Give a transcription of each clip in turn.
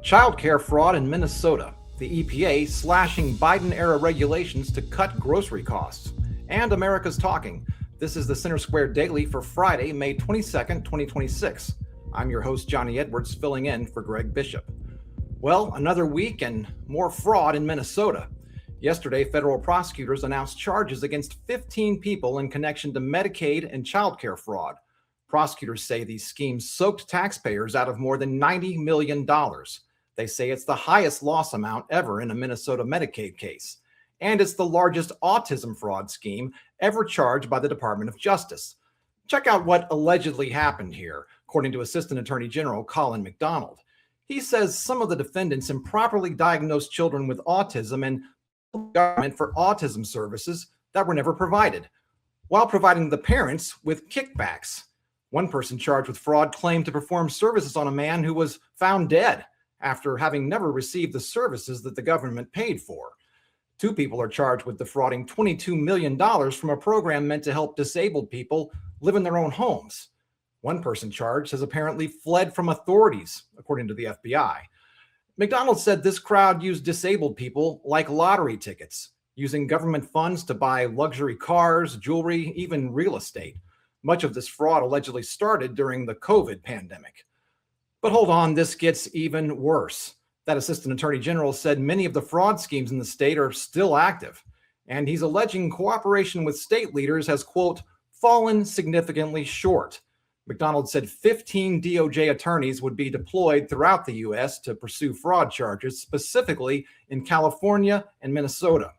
Childcare fraud in Minnesota. The EPA slashing Biden-era regulations to cut grocery costs. And America's talking. This is the Center Square Daily for Friday, May 22nd, 2026. I'm your host, Johnny Edwards, filling in for Greg Bishop. Well, another week and more fraud in Minnesota. Yesterday, federal prosecutors announced charges against 15 people in connection to Medicaid and childcare fraud. Prosecutors say these schemes soaked taxpayers out of more than $90 million. They say it's the highest loss amount ever in a Minnesota Medicaid case. And it's the largest autism fraud scheme ever charged by the Department of Justice. Check out what allegedly happened here, according to Assistant Attorney General Colin McDonald. He says some of the defendants improperly diagnosed children with autism and government for autism services that were never provided, while providing the parents with kickbacks. One person charged with fraud claimed to perform services on a man who was found dead after having never received the services that the government paid for. Two people are charged with defrauding $22 million from a program meant to help disabled people live in their own homes. One person charged has apparently fled from authorities, according to the FBI. McDonald said this crowd used disabled people like lottery tickets, using government funds to buy luxury cars, jewelry, even real estate. Much of this fraud allegedly started during the COVID pandemic. But hold on, this gets even worse. That Assistant Attorney General said many of the fraud schemes in the state are still active, and he's alleging cooperation with state leaders has, quote, fallen significantly short. McDonald said 15 DOJ attorneys would be deployed throughout the U.S. to pursue fraud charges, specifically in California and Minnesota.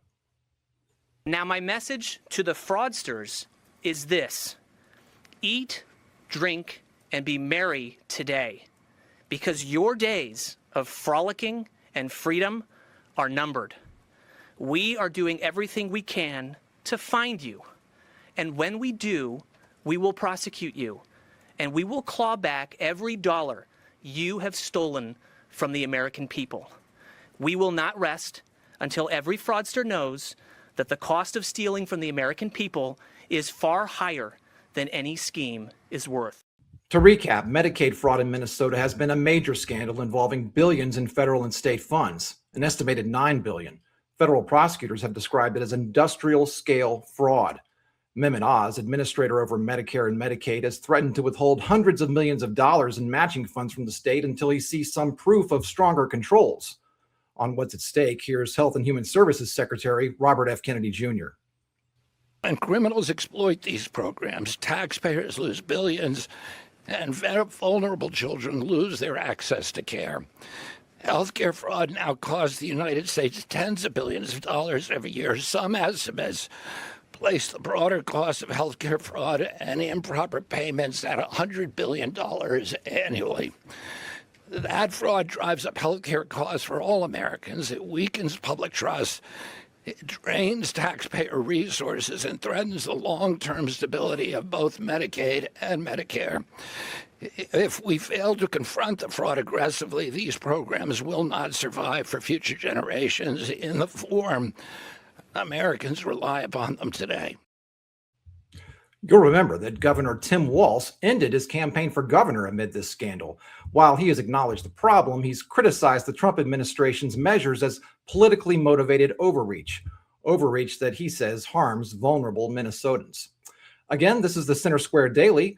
Now, my message to the fraudsters is this: eat, drink, and be merry today, because your days of frolicking and freedom are numbered. We are doing everything we can to find you. And when we do, we will prosecute you. And we will claw back every dollar you have stolen from the American people. We will not rest until every fraudster knows that the cost of stealing from the American people is far higher than any scheme is worth. To recap, Medicaid fraud in Minnesota has been a major scandal involving billions in federal and state funds, an estimated $9 billion. Federal prosecutors have described it as industrial-scale fraud. Mehmet Oz, administrator over Medicare and Medicaid, has threatened to withhold hundreds of millions of dollars in matching funds from the state until he sees some proof of stronger controls. On what's at stake, here's Health and Human Services Secretary Robert F. Kennedy Jr. When criminals exploit these programs, taxpayers lose billions, and vulnerable children lose their access to care. Healthcare fraud now costs the United States tens of billions of dollars every year. Some estimates place the broader cost of healthcare fraud and improper payments at $100 billion annually. That fraud drives up healthcare costs for all Americans. It weakens public trust. It drains taxpayer resources and threatens the long-term stability of both Medicaid and Medicare. If we fail to confront the fraud aggressively, these programs will not survive for future generations in the form Americans rely upon them today. You'll remember that Governor Tim Walz ended his campaign for governor amid this scandal. While he has acknowledged the problem, he's criticized the Trump administration's measures as politically motivated overreach that he says harms vulnerable Minnesotans. Again, this is the Center Square Daily.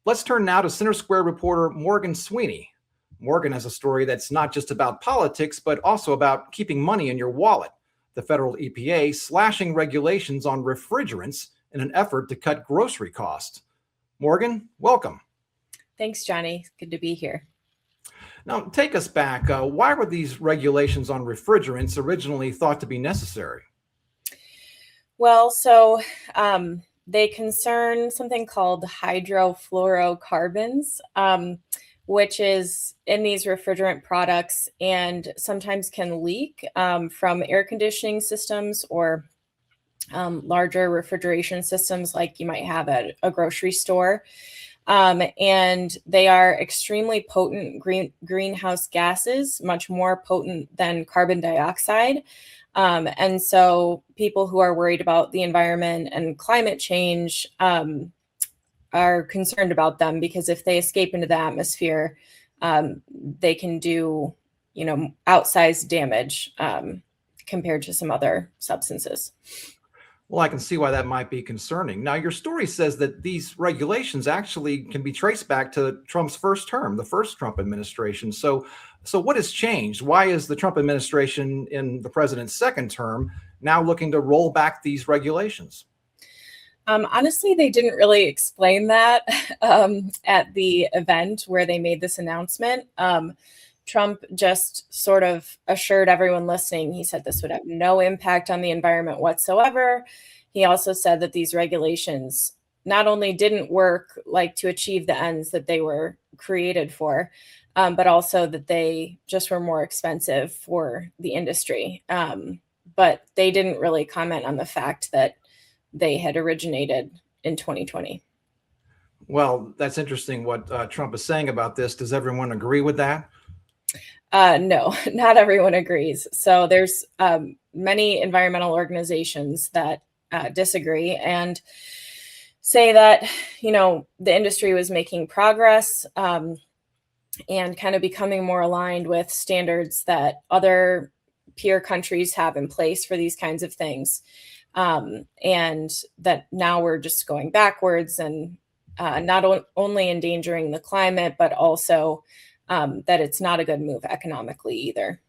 Let's turn now to Center Square reporter Morgan Sweeney. Morgan has a story that's not just about politics, but also about keeping money in your wallet. The federal EPA slashing regulations on refrigerants in an effort to cut grocery costs. Morgan, welcome. Thanks, Johnny. Good to be here. Now, take us back. Why were these regulations on refrigerants originally thought to be necessary? Well, so they concern something called hydrofluorocarbons, which is in these refrigerant products and sometimes can leak from air conditioning systems or larger refrigeration systems like you might have at a grocery store. And they are extremely potent greenhouse gases, much more potent than carbon dioxide. And so people who are worried about the environment and climate change are concerned about them, because if they escape into the atmosphere, they can do outsized damage compared to some other substances. Well, I can see why that might be concerning. Now, your story says that these regulations actually can be traced back to Trump's first term, the first Trump administration. So what has changed? Why is the Trump administration in the president's second term now looking to roll back these regulations? Honestly, they didn't really explain that at the event where they made this announcement. Trump just sort of assured everyone listening, he said this would have no impact on the environment whatsoever. He also said that these regulations not only didn't work to achieve the ends that they were created for, but also that they just were more expensive for the industry. But they didn't really comment on the fact that they had originated in 2020. Well, that's interesting what Trump is saying about this. Does everyone agree with that? No, not everyone agrees. So there's many environmental organizations that disagree and say that, the industry was making progress and kind of becoming more aligned with standards that other peer countries have in place for these kinds of things. And that now we're just going backwards and not only endangering the climate, but also that it's not a good move economically either.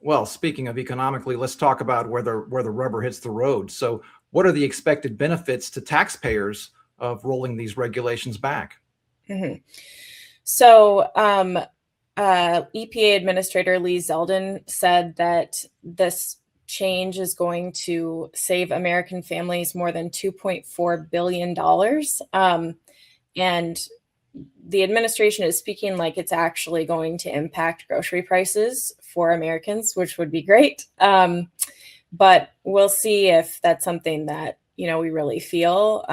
Well, speaking of economically, let's talk about where the rubber hits the road. So what are the expected benefits to taxpayers of rolling these regulations back? Mm-hmm. So EPA Administrator Lee Zeldin said that this change is going to save American families more than $2.4 billion. And the administration is speaking like it's actually going to impact grocery prices for Americans, which would be great. But we'll see if that's something that, we really feel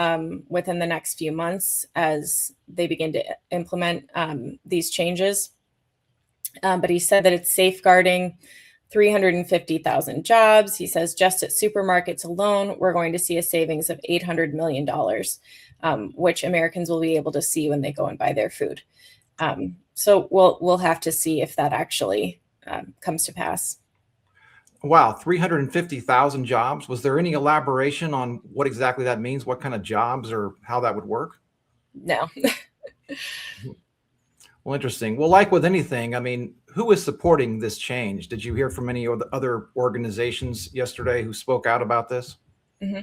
within the next few months as they begin to implement these changes. But he said that it's safeguarding 350,000 jobs. He says just at supermarkets alone, we're going to see a savings of $800 million. Which Americans will be able to see when they go and buy their food. So we'll have to see if that actually comes to pass. Wow, 350,000 jobs. Was there any elaboration on what exactly that means? What kind of jobs or how that would work? No. Well, interesting. Well, like with anything, I mean, who is supporting this change? Did you hear from any other organizations yesterday who spoke out about this? Mm-hmm.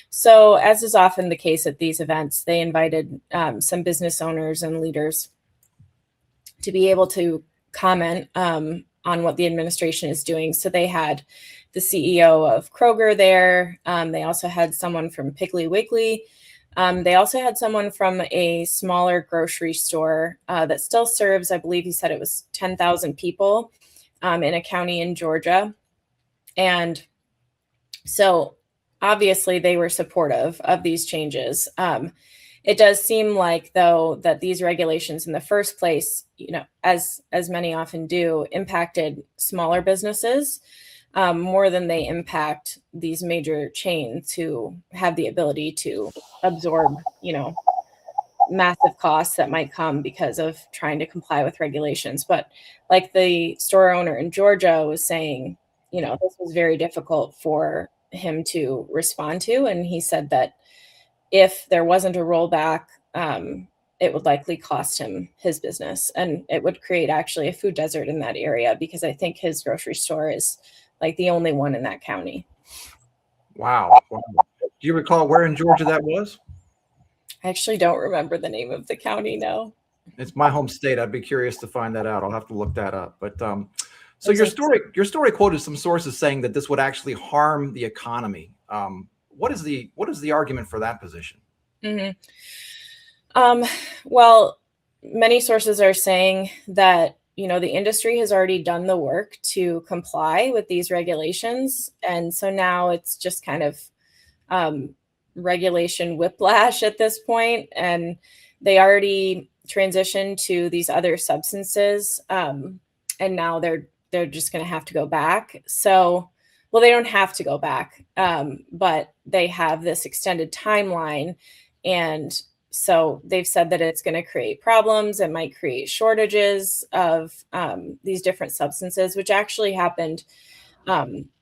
So, as is often the case at these events, they invited some business owners and leaders to be able to comment on what the administration is doing. So they had the CEO of Kroger there. They also had someone from Piggly Wiggly. They also had someone from a smaller grocery store that still serves, I believe he said it was 10,000 people in a county in Georgia. And so obviously they were supportive of these changes. It does seem like, though, that these regulations in the first place, as many often do, impacted smaller businesses more than they impact these major chains who have the ability to absorb, massive costs that might come because of trying to comply with regulations. But like the store owner in Georgia was saying, this was very difficult for him to respond to. And he said that if there wasn't a rollback, it would likely cost him his business, and it would create actually a food desert in that area, because I think his grocery store is like the only one in that county. Wow. Do you recall where in Georgia that was? I actually don't remember the name of the county. No. It's my home state. I'd be curious to find that out. I'll have to look that up. But so your story quoted some sources saying that this would actually harm the economy. What is the argument for that position? Mm-hmm. Well, many sources are saying that, the industry has already done the work to comply with these regulations. And so now it's just kind of regulation whiplash at this point. And they already transitioned to these other substances. And now they're just going to have to go back. So, well, they don't have to go back, but they have this extended timeline. And So they've said that it's going to create problems. It might create shortages of these different substances, which actually happened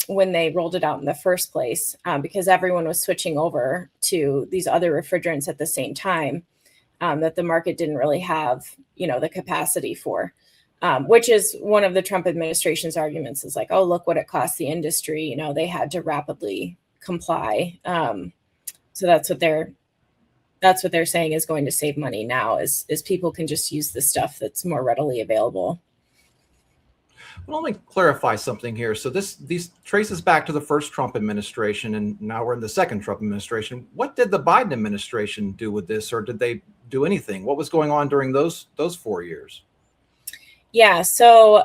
when they rolled it out in the first place, because everyone was switching over to these other refrigerants at the same time, that the market didn't really have, the capacity for, which is one of the Trump administration's arguments, is like, oh, look what it cost the industry. They had to rapidly comply. So that's what they're saying is going to save money now, is people can just use the stuff that's more readily available. Well, let me clarify something here. So these traces back to the first Trump administration, and now we're in the second Trump administration. What did the Biden administration do with this, or did they do anything? What was going on during those 4 years? Yeah, so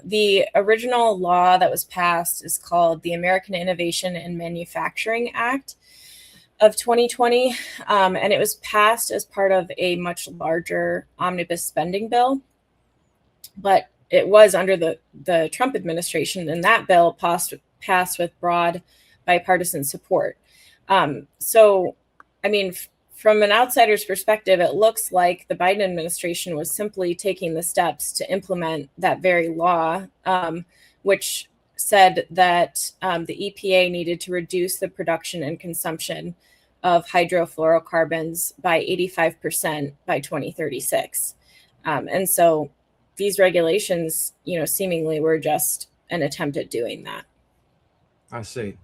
the original law that was passed is called the American Innovation and Manufacturing Act of 2020, and it was passed as part of a much larger omnibus spending bill, but it was under the Trump administration, and that bill passed with broad bipartisan support. So, I mean, from an outsider's perspective, it looks like the Biden administration was simply taking the steps to implement that very law, which said that the EPA needed to reduce the production and consumption of hydrofluorocarbons by 85% by 2036. And so these regulations, seemingly were just an attempt at doing that. I see.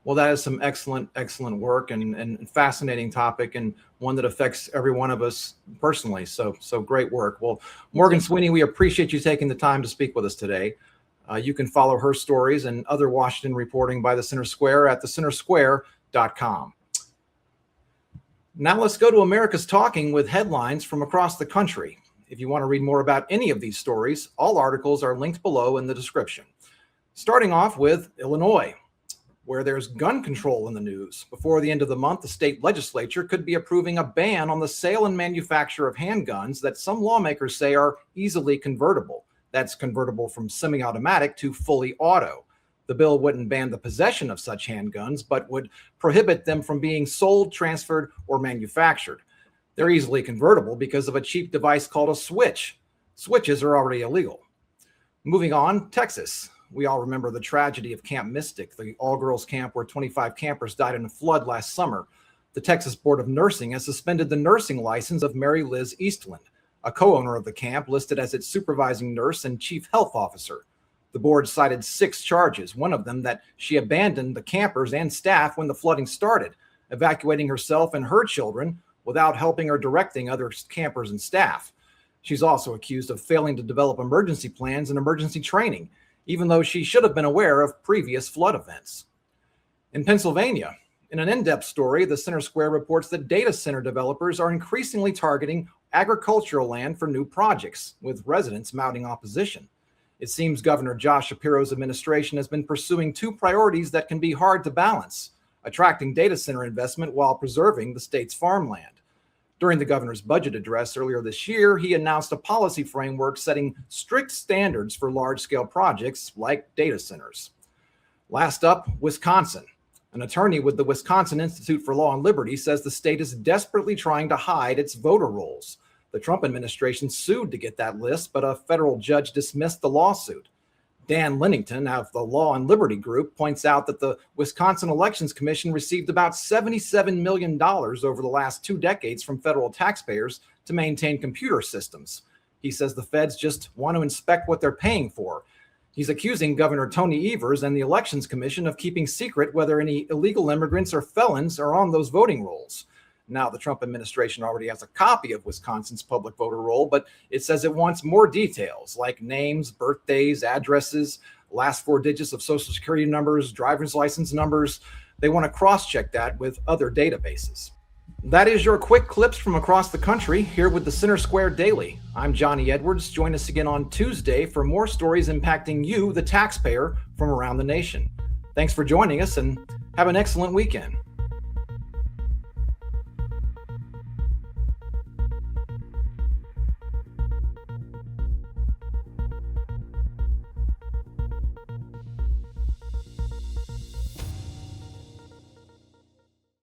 Well, that is some excellent work and fascinating topic, and one that affects every one of us personally. So great work. Well, Morgan Sweeney, we appreciate you taking the time to speak with us today. You can follow her stories and other Washington reporting by the Center Square at thecentersquare.com. Now let's go to America's Talking with headlines from across the country. If you want to read more about any of these stories, all articles are linked below in the description. Starting off with Illinois, where there's gun control in the news. Before the end of the month, the state legislature could be approving a ban on the sale and manufacture of handguns that some lawmakers say are easily convertible. That's convertible from semi-automatic to fully auto. The bill wouldn't ban the possession of such handguns, but would prohibit them from being sold, transferred, or manufactured. They're easily convertible because of a cheap device called a switch. Switches are already illegal. Moving on, Texas. We all remember the tragedy of Camp Mystic, the all-girls camp where 25 campers died in a flood last summer. The Texas Board of Nursing has suspended the nursing license of Mary Liz Eastland, a co-owner of the camp listed as its supervising nurse and chief health officer. The board cited 6 charges, one of them that she abandoned the campers and staff when the flooding started, evacuating herself and her children without helping or directing other campers and staff. She's also accused of failing to develop emergency plans and emergency training, even though she should have been aware of previous flood events. In Pennsylvania, in an in-depth story, the Center Square reports that data center developers are increasingly targeting agricultural land for new projects, with residents mounting opposition. It seems Governor Josh Shapiro's administration has been pursuing 2 priorities that can be hard to balance: attracting data center investment while preserving the state's farmland. During the governor's budget address earlier this year, he announced a policy framework setting strict standards for large-scale projects like data centers. Last up, Wisconsin. An attorney with the Wisconsin Institute for Law and Liberty says the state is desperately trying to hide its voter rolls. The Trump administration sued to get that list, but a federal judge dismissed the lawsuit. Dan Lennington of the Law and Liberty Group points out that the Wisconsin Elections Commission received about $77 million over the last 2 decades from federal taxpayers to maintain computer systems. He says the feds just want to inspect what they're paying for. He's accusing Governor Tony Evers and the Elections Commission of keeping secret whether any illegal immigrants or felons are on those voting rolls. Now, the Trump administration already has a copy of Wisconsin's public voter roll, but it says it wants more details like names, birthdays, addresses, last 4 digits of social security numbers, driver's license numbers. They want to cross-check that with other databases. That is your quick clips from across the country here with the Center Square Daily. I'm Johnny Edwards. Join us again on Tuesday for more stories impacting you, the taxpayer, from around the nation. Thanks for joining us and have an excellent weekend.